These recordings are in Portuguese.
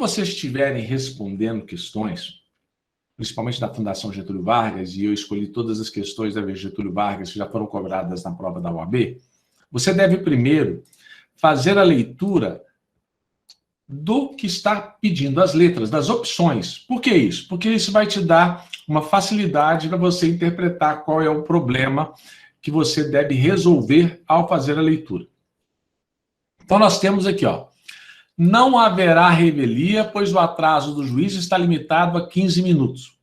vocês estiverem respondendo questões, principalmente da Fundação Getúlio Vargas, e eu escolhi todas as questões da Getúlio Vargas que já foram cobradas na prova da OAB, você deve primeiro fazer a leitura do que está pedindo, as letras, das opções. Por que isso? Porque isso vai te dar uma facilidade para você interpretar qual é o problema que você deve resolver ao fazer a leitura. Então, nós temos aqui, ó, não haverá revelia, pois o atraso do juiz está limitado a 15 minutos.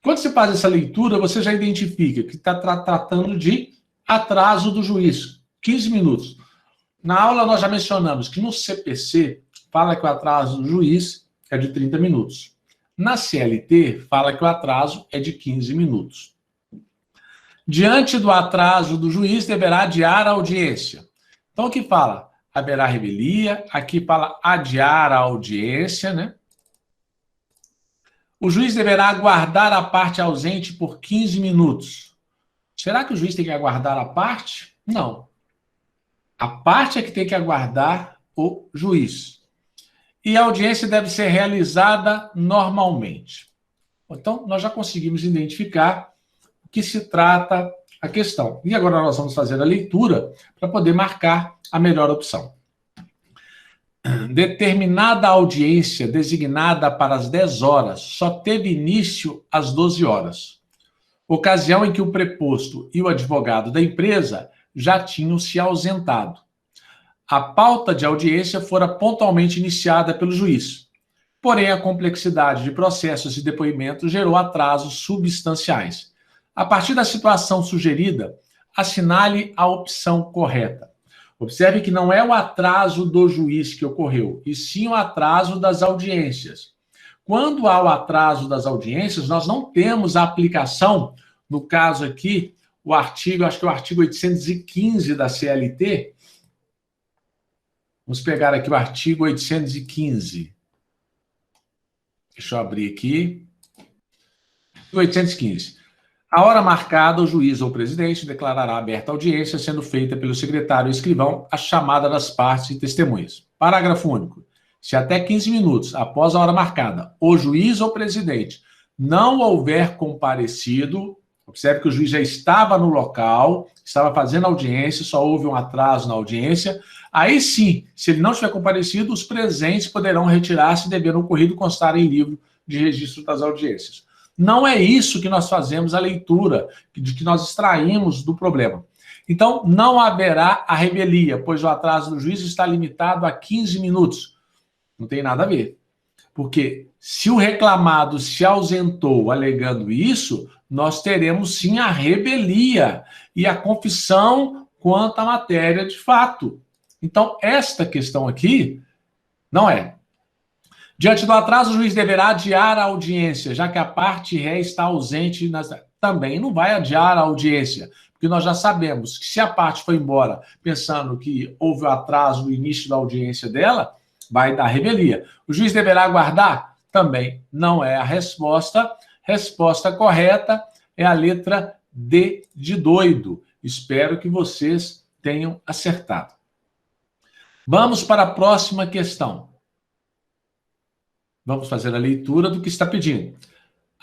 Quando você faz essa leitura, você já identifica que está tratando de atraso do juiz, 15 minutos. Na aula, nós já mencionamos que no CPC, fala que o atraso do juiz é de 30 minutos. Na CLT, fala que o atraso é de 15 minutos. Diante do atraso do juiz, deverá adiar a audiência. Então, aqui fala, haverá revelia, aqui fala adiar a audiência, né? O juiz deverá aguardar a parte ausente por 15 minutos. Será que o juiz tem que aguardar a parte? Não. A parte é que tem que aguardar o juiz. E a audiência deve ser realizada normalmente. Então, nós já conseguimos identificar o que se trata a questão. E agora nós vamos fazer a leitura para poder marcar a melhor opção. Determinada audiência designada para as 10 horas só teve início às 12 horas. Ocasião em que o preposto e o advogado da empresa já tinham se ausentado. A pauta de audiência fora pontualmente iniciada pelo juiz. Porém, a complexidade de processos e depoimentos gerou atrasos substanciais. A partir da situação sugerida, assinale a opção correta. Observe que não é o atraso do juiz que ocorreu, e sim o atraso das audiências. Quando há o atraso das audiências, nós não temos a aplicação, no caso aqui, o artigo, acho que é o artigo 815 da CLT. Vamos pegar aqui o artigo 815. Deixa eu abrir aqui. 815. A hora marcada, o juiz ou o presidente declarará aberta a audiência, sendo feita pelo secretário ou escrivão a chamada das partes e testemunhas. Parágrafo único. Se até 15 minutos após a hora marcada, o juiz ou presidente não houver comparecido, observe que o juiz já estava no local, estava fazendo audiência, só houve um atraso na audiência, aí sim, se ele não tiver comparecido, os presentes poderão retirar-se, devendo o ocorrido constar em livro de registro das audiências. Não é isso que nós fazemos a leitura, de que nós extraímos do problema. Então, não haverá a revelia, pois o atraso do juiz está limitado a 15 minutos. Não tem nada a ver. Porque se o reclamado se ausentou alegando isso, nós teremos sim a revelia e a confissão quanto à matéria de fato. Então, esta questão aqui não é. Diante do atraso, o juiz deverá adiar a audiência, já que a parte ré está ausente. Também não vai adiar a audiência, porque nós já sabemos que se a parte foi embora pensando que houve o atraso no início da audiência dela, vai dar revelia. O juiz deverá aguardar? Também não é a resposta. Resposta correta é a letra D de doido. Espero que vocês tenham acertado. Vamos para a próxima questão. Vamos fazer a leitura do que está pedindo.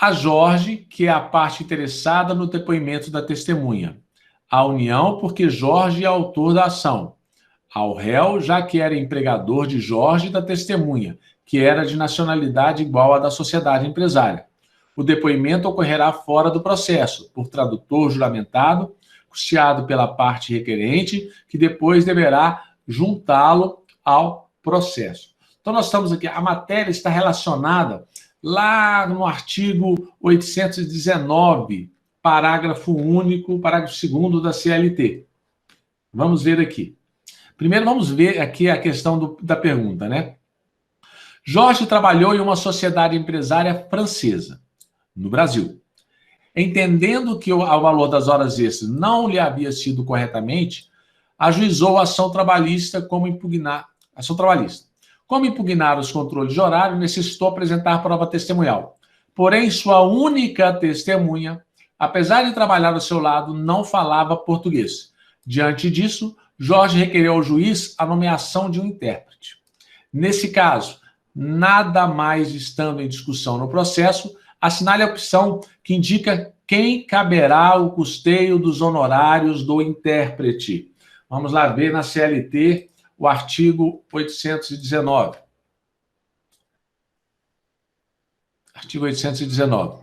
A Jorge, que é a parte interessada no depoimento da testemunha. A União, porque Jorge é autor da ação. Ao réu, já que era empregador de Jorge da testemunha, que era de nacionalidade igual à da sociedade empresária. O depoimento ocorrerá fora do processo, por tradutor juramentado, custeado pela parte requerente, que depois deverá juntá-lo ao processo. Então, nós estamos aqui, a matéria está relacionada lá no artigo 819, parágrafo único, parágrafo 2º da CLT. Vamos ver aqui. Primeiro, vamos ver aqui a questão da pergunta, né? Jorge trabalhou em uma sociedade empresária francesa, no Brasil. Entendendo que o valor das horas extras não lhe havia sido corretamente, ajuizou a ação trabalhista como impugnar os controles de horário, necessitou apresentar prova testemunhal. Porém, sua única testemunha, apesar de trabalhar ao seu lado, não falava português. Diante disso, Jorge requereu ao juiz a nomeação de um intérprete. Nesse caso, nada mais estando em discussão no processo, assinale a opção que indica quem caberá o custeio dos honorários do intérprete. Vamos lá ver na CLT o artigo 819. Artigo 819.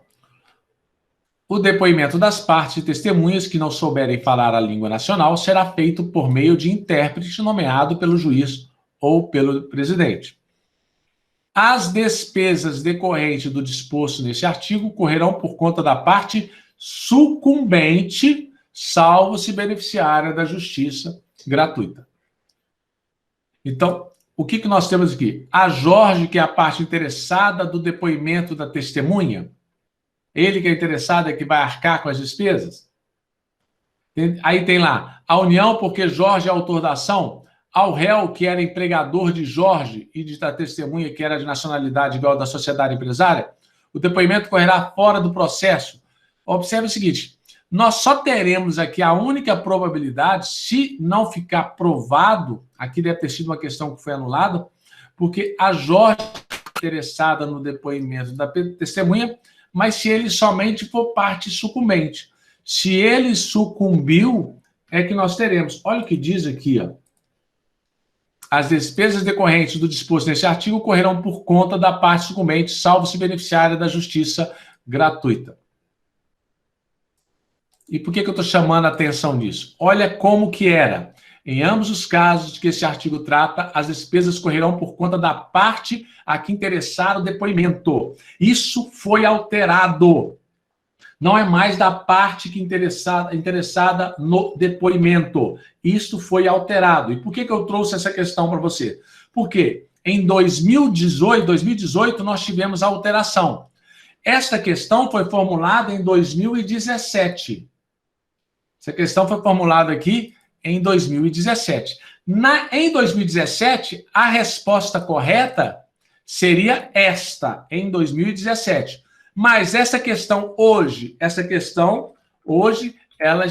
O depoimento das partes e testemunhas que não souberem falar a língua nacional será feito por meio de intérprete nomeado pelo juiz ou pelo presidente. As despesas decorrentes do disposto neste artigo correrão por conta da parte sucumbente, salvo se beneficiária da justiça gratuita. Então, o que nós temos aqui? A Jorge, que é a parte interessada do depoimento da testemunha, ele que é interessado é que vai arcar com as despesas. Aí tem lá, a União, porque Jorge é autor da ação, ao réu, que era empregador de Jorge e da testemunha, que era de nacionalidade igual da sociedade empresária, o depoimento correrá fora do processo. Observe o seguinte, nós só teremos aqui a única probabilidade, se não ficar provado, aqui deve ter sido uma questão que foi anulada, porque a Jorge é interessada no depoimento da testemunha, mas se ele somente for parte sucumbente. Se ele sucumbiu, é que nós teremos. Olha o que diz aqui, ó. As despesas decorrentes do disposto neste artigo correrão por conta da parte sucumbente, salvo se beneficiária da justiça gratuita. E por que eu estou chamando a atenção nisso? Olha como que era. Em ambos os casos de que esse artigo trata, as despesas correrão por conta da parte a que interessar o depoimento. Isso foi alterado. Não é mais da parte que interessada no depoimento. Isso foi alterado. E por que eu trouxe essa questão para você? Porque em 2018, nós tivemos a alteração. Esta questão foi formulada em 2017. Essa questão foi formulada aqui em 2017. Em 2017, a resposta correta seria esta, em 2017. Mas essa questão hoje, ela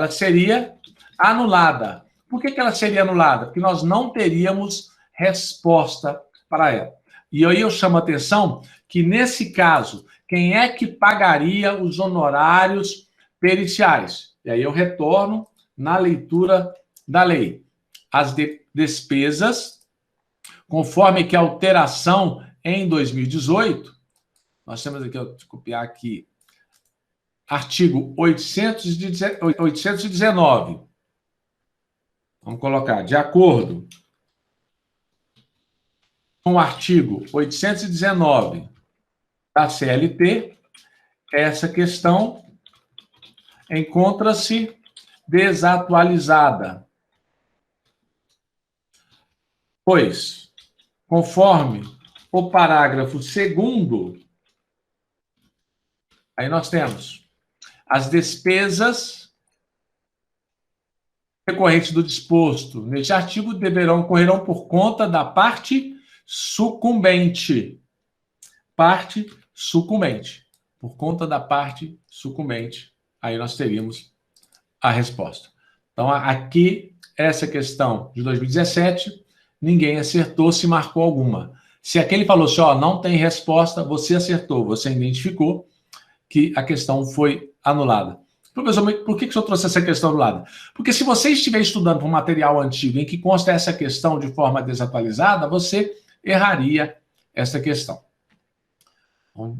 seria anulada. Por que ela seria anulada? Porque nós não teríamos resposta para ela. E aí eu chamo a atenção que, nesse caso, quem é que pagaria os honorários periciais? E aí eu retorno na leitura da lei. As despesas, conforme que a alteração em 2018, nós temos aqui, vou copiar aqui, artigo 819. Vamos colocar, de acordo com o artigo 819 da CLT, essa questão encontra-se desatualizada. Pois, conforme o parágrafo 2º, aí nós temos as despesas decorrentes do disposto neste artigo correrão por conta da parte sucumbente. Parte sucumbente. Por conta da parte sucumbente, aí nós teríamos a resposta. Então, aqui, essa questão de 2017, ninguém acertou, se marcou alguma. Se aquele falou assim, ó, não tem resposta, você acertou, você identificou que a questão foi anulada. Professor, por que o senhor trouxe essa questão anulada? Porque se você estiver estudando um material antigo em que consta essa questão de forma desatualizada, você erraria essa questão. Vamos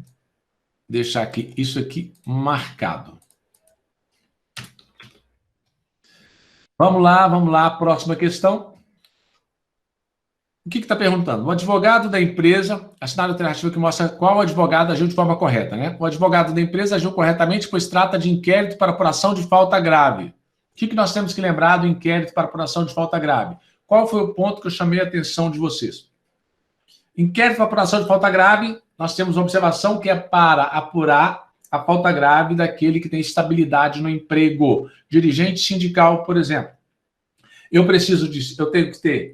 deixar aqui isso aqui marcado. Vamos lá, próxima questão. O que está perguntando? O advogado da empresa, assinado a alternativa que mostra qual advogado agiu de forma correta, né? O advogado da empresa agiu corretamente, pois trata de inquérito para apuração de falta grave. O que nós temos que lembrar do inquérito para apuração de falta grave? Qual foi o ponto que eu chamei a atenção de vocês? Inquérito para apuração de falta grave, nós temos uma observação que é para apurar a falta grave daquele que tem estabilidade no emprego. Dirigente sindical, por exemplo. Eu preciso disso,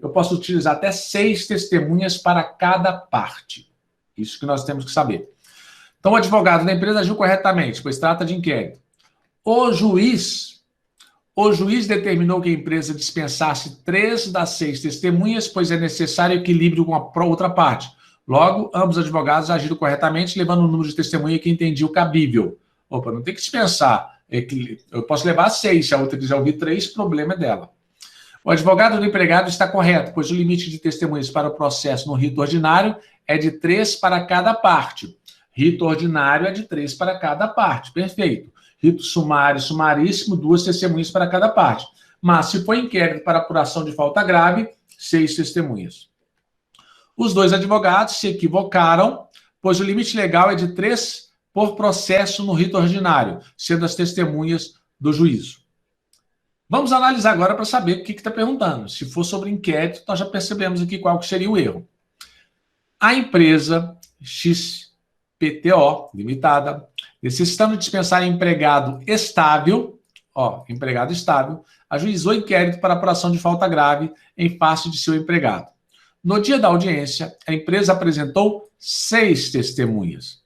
eu posso utilizar até 6 testemunhas para cada parte. Isso que nós temos que saber. Então, o advogado da empresa agiu corretamente, pois trata de inquérito. O juiz O juiz determinou que a empresa dispensasse 3 das 6 testemunhas, pois é necessário equilíbrio com a outra parte. Logo, ambos os advogados agiram corretamente, levando o número de testemunha que entendia o cabível. Opa, não tem que dispensar. Eu posso levar 6, se a outra quiser ouvir 3, o problema é dela. O advogado do empregado está correto, pois o limite de testemunhas para o processo no rito ordinário é de 3 para cada parte. Rito ordinário é de 3 para cada parte. Perfeito. Rito sumário, sumaríssimo, 2 testemunhas para cada parte. Mas, se for inquérito para apuração de falta grave, 6 testemunhas. Os 2 advogados se equivocaram, pois o limite legal é de 3 por processo no rito ordinário, sendo as testemunhas do juízo. Vamos analisar agora para saber o que está perguntando. Se for sobre inquérito, nós já percebemos aqui qual que seria o erro. A empresa XPTO Limitada, necessitando dispensar empregado estável, ajuizou inquérito para apuração de falta grave em face de seu empregado. No dia da audiência, a empresa apresentou 6 testemunhas,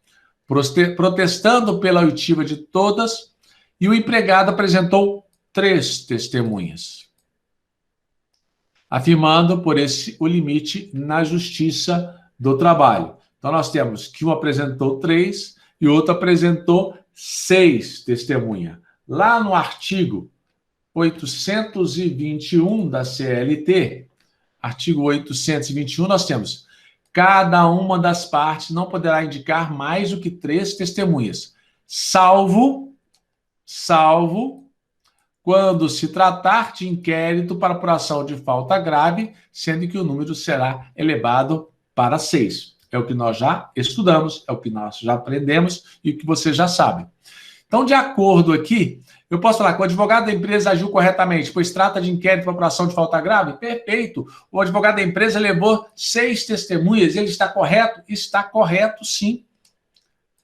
protestando pela oitiva de todas, e o empregado apresentou 3 testemunhas, afirmando por o limite na Justiça do Trabalho. Então, nós temos que um apresentou 3 e o outro apresentou 6 testemunhas. Lá no artigo 821 da CLT, artigo 821, nós temos: cada uma das partes não poderá indicar mais do que 3 testemunhas, salvo quando se tratar de inquérito para apuração de falta grave, sendo que o número será elevado para 6. É o que nós já estudamos, é o que nós já aprendemos e o que vocês já sabem. Então, de acordo aqui, eu posso falar que o advogado da empresa agiu corretamente, pois trata de inquérito para apuração de falta grave? Perfeito. O advogado da empresa levou 6 testemunhas. Ele está correto? Está correto, sim.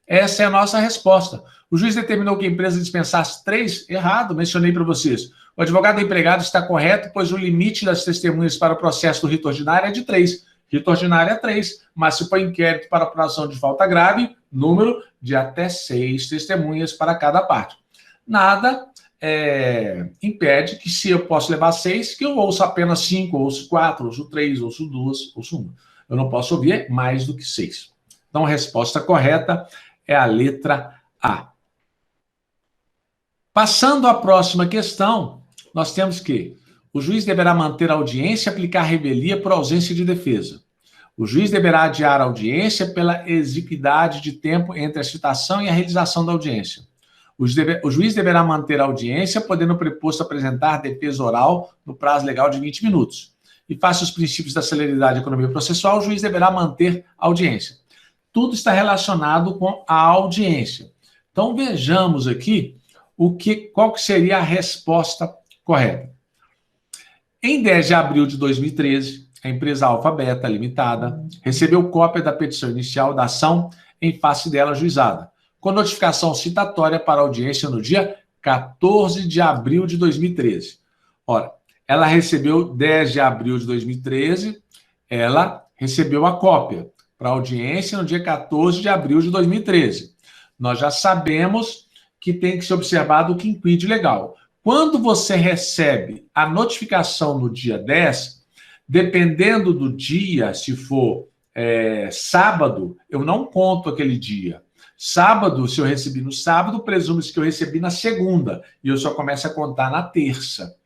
Essa é a nossa resposta. O juiz determinou que a empresa dispensasse 3? Errado, mencionei para vocês. O advogado do empregado está correto, pois o limite das testemunhas para o processo do rito ordinário é de 3. Rito ordinário é 3, mas se for inquérito para apuração de falta grave, número de até 6 testemunhas para cada parte. Nada impede que, se eu posso levar 6, que eu ouço apenas 5, ouço 4, ouço 3, ouço 2, ouço 1. Eu não posso ouvir mais do que 6. Então, a resposta correta é a letra A. Passando à próxima questão, nós temos que o juiz deverá manter a audiência e aplicar revelia por ausência de defesa. O juiz deverá adiar a audiência pela exiguidade de tempo entre a citação e a realização da audiência. O juiz deverá manter a audiência, podendo o preposto apresentar defesa oral no prazo legal de 20 minutos. E face aos princípios da celeridade e economia processual, o juiz deverá manter a audiência. Tudo está relacionado com a audiência. Então, vejamos aqui qual que seria a resposta correta. Em 10 de abril de 2013, a empresa Alfa Beta Limitada recebeu cópia da petição inicial da ação em face dela ajuizada, com notificação citatória para audiência no dia 14 de abril de 2013. Ora, ela recebeu 10 de abril de 2013, ela recebeu a cópia para audiência no dia 14 de abril de 2013. Nós já sabemos que tem que ser observado o quinquídio legal. Quando você recebe a notificação no dia 10, dependendo do dia, se for sábado, eu não conto aquele dia. Sábado, se eu recebi no sábado, presume-se que eu recebi na segunda, e eu só começo a contar na terça.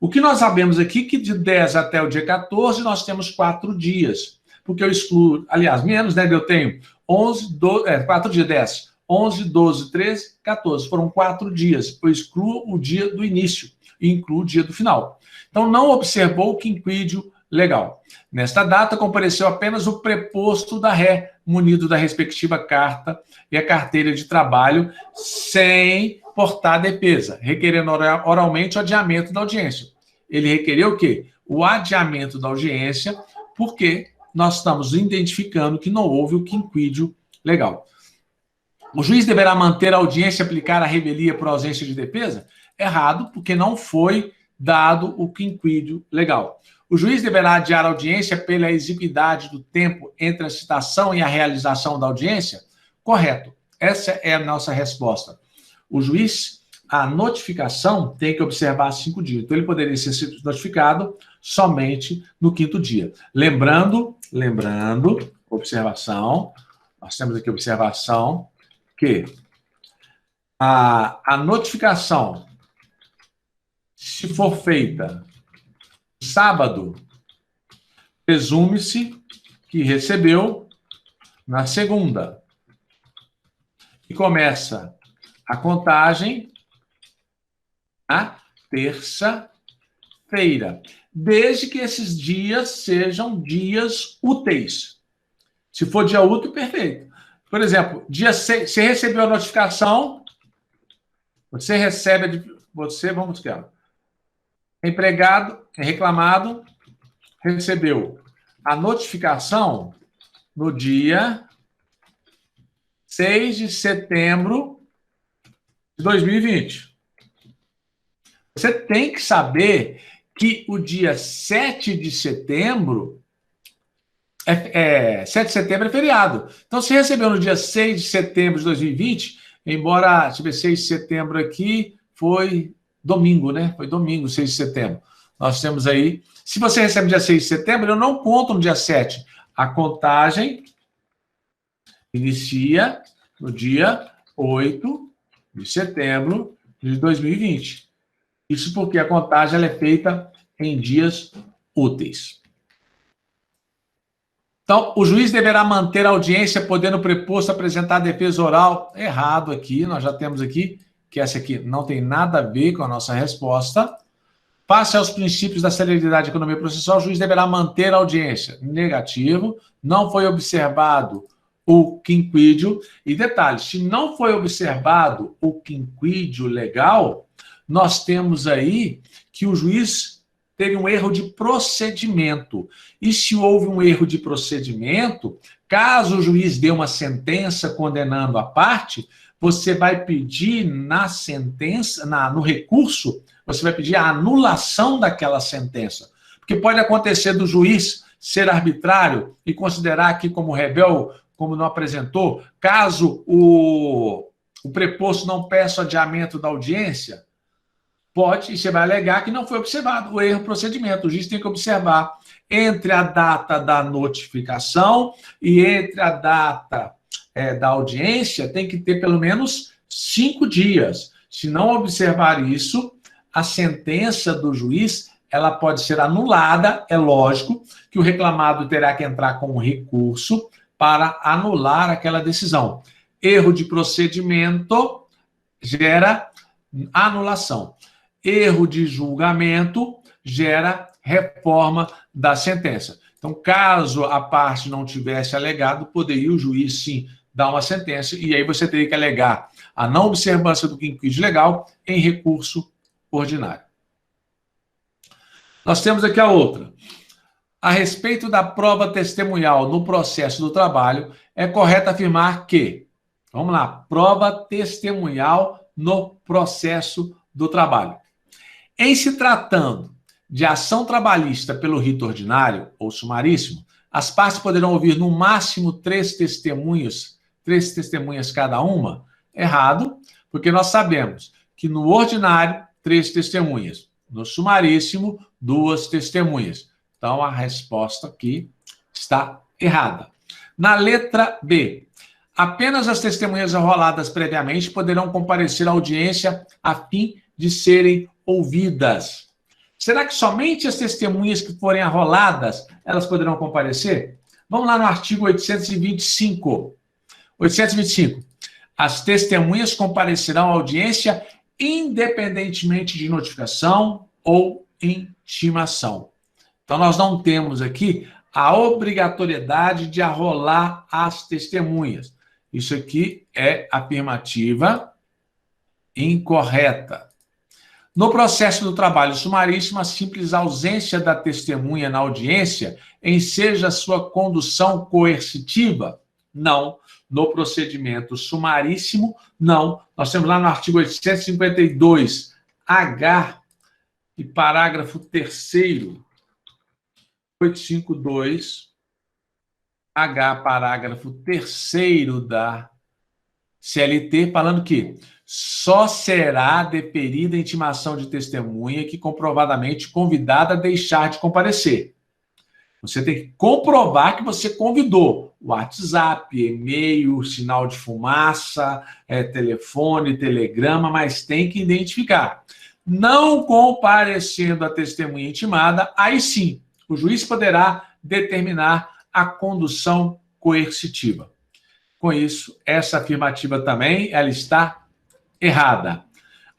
O que nós sabemos aqui é que de 10 até o dia 14, nós temos 4 dias, porque eu excluo, aliás, menos, né? Eu tenho 4 dias, 10. 11, 12, 13, 14. Foram 4 dias. Eu excluo o dia do início e incluo o dia do final. Então, não observou o quinquídio legal. Nesta data, compareceu apenas o preposto da ré, munido da respectiva carta e a carteira de trabalho, sem portar defesa, requerendo oralmente o adiamento da audiência. Ele requereu o quê? O adiamento da audiência, porque nós estamos identificando que não houve o quinquídio legal. O juiz deverá manter a audiência e aplicar a revelia por ausência de defesa? Errado, porque não foi dado o quinquídio legal. O juiz deverá adiar a audiência pela exiguidade do tempo entre a citação e a realização da audiência? Correto. Essa é a nossa resposta. O juiz a notificação tem que observar 5 dias. Então, ele poderia ser notificado somente no 5º dia. Lembrando, observação, nós temos aqui observação, que a notificação, se for feita sábado, presume-se que recebeu na segunda. E começa a contagem na terça-feira, desde que esses dias sejam dias úteis. Se for dia útil, perfeito. Por exemplo, dia 6, você recebeu a notificação, vamos ver, empregado, reclamado, recebeu a notificação no dia 6 de setembro de 2020. Você tem que saber que o dia 7 de setembro 7 de setembro é feriado. Então, se recebeu no dia 6 de setembro de 2020, embora, deixa eu ver, 6 de setembro aqui foi domingo, né? Foi domingo, 6 de setembro. Nós temos aí, se você recebe no dia 6 de setembro, eu não conto no dia 7. A contagem inicia no dia 8 de setembro de 2020. Isso porque a contagem ela é feita em dias úteis. Então, o juiz deverá manter a audiência, podendo o preposto apresentar a defesa oral. Errado aqui, nós já temos aqui, que essa aqui não tem nada a ver com a nossa resposta. Face aos princípios da celeridade da economia processual, o juiz deverá manter a audiência. Negativo, não foi observado o quinquídio. E detalhe, se não foi observado o quinquídio legal, nós temos aí que o juiz teve um erro de procedimento. E se houve um erro de procedimento, caso o juiz dê uma sentença condenando a parte, você vai pedir na sentença, no recurso, você vai pedir a anulação daquela sentença. Porque pode acontecer do juiz ser arbitrário e considerar que como rebel, como não apresentou, caso o preposto não peça o adiamento da audiência, pode, e você vai alegar que não foi observado o erro procedimento. O juiz tem que observar entre a data da notificação e entre a data da audiência, tem que ter pelo menos 5 dias. Se não observar isso, a sentença do juiz ela pode ser anulada. É lógico que o reclamado terá que entrar com um recurso para anular aquela decisão. Erro de procedimento gera anulação. Erro de julgamento gera reforma da sentença. Então, caso a parte não tivesse alegado, poderia o juiz, sim, dar uma sentença, e aí você teria que alegar a não observância do quinquídio legal em recurso ordinário. Nós temos aqui a outra. A respeito da prova testemunhal no processo do trabalho, é correto afirmar que, vamos lá, prova testemunhal no processo do trabalho. Em se tratando de ação trabalhista pelo rito ordinário ou sumaríssimo, as partes poderão ouvir no máximo 3 testemunhas cada uma. Errado, porque nós sabemos que no ordinário, 3 testemunhas. No sumaríssimo, 2 testemunhas. Então, a resposta aqui está errada. Na letra B, apenas as testemunhas arroladas previamente poderão comparecer à audiência a fim de serem ouvidas. Será que somente as testemunhas que forem arroladas, elas poderão comparecer? Vamos lá no artigo 825. 825. As testemunhas comparecerão à audiência independentemente de notificação ou intimação. Então, nós não temos aqui a obrigatoriedade de arrolar as testemunhas. Isso aqui é afirmativa incorreta. No processo do trabalho sumaríssimo, a simples ausência da testemunha na audiência enseja sua condução coercitiva? Não. No procedimento sumaríssimo, não. Nós temos lá no artigo 852, H, e parágrafo 3º, 852, H, parágrafo 3º da CLT, falando que Só será deferida a intimação de testemunha que comprovadamente convidada a deixar de comparecer. Você tem que comprovar que você convidou. WhatsApp, e-mail, sinal de fumaça, telefone, telegrama, mas tem que identificar. Não comparecendo a testemunha intimada, aí sim, o juiz poderá determinar a condução coercitiva. Com isso, essa afirmativa também, ela está errada.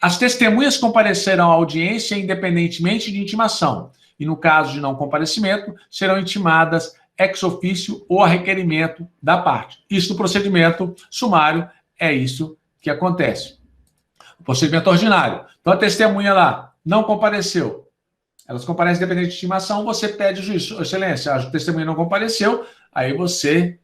As testemunhas comparecerão à audiência independentemente de intimação, e no caso de não comparecimento, serão intimadas ex officio ou a requerimento da parte. Isso no procedimento sumário, é isso que acontece. O procedimento ordinário. Então, a testemunha lá não compareceu. Elas comparecem independente de intimação, você pede ao juiz, excelência, a testemunha não compareceu, aí você,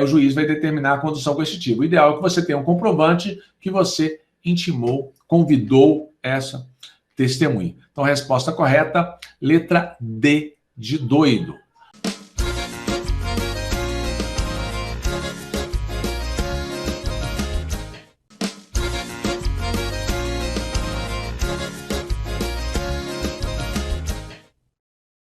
o juiz vai determinar a condução coercitiva. O ideal é que você tenha um comprovante que você intimou, convidou essa testemunha. Então, a resposta correta, letra D de doido.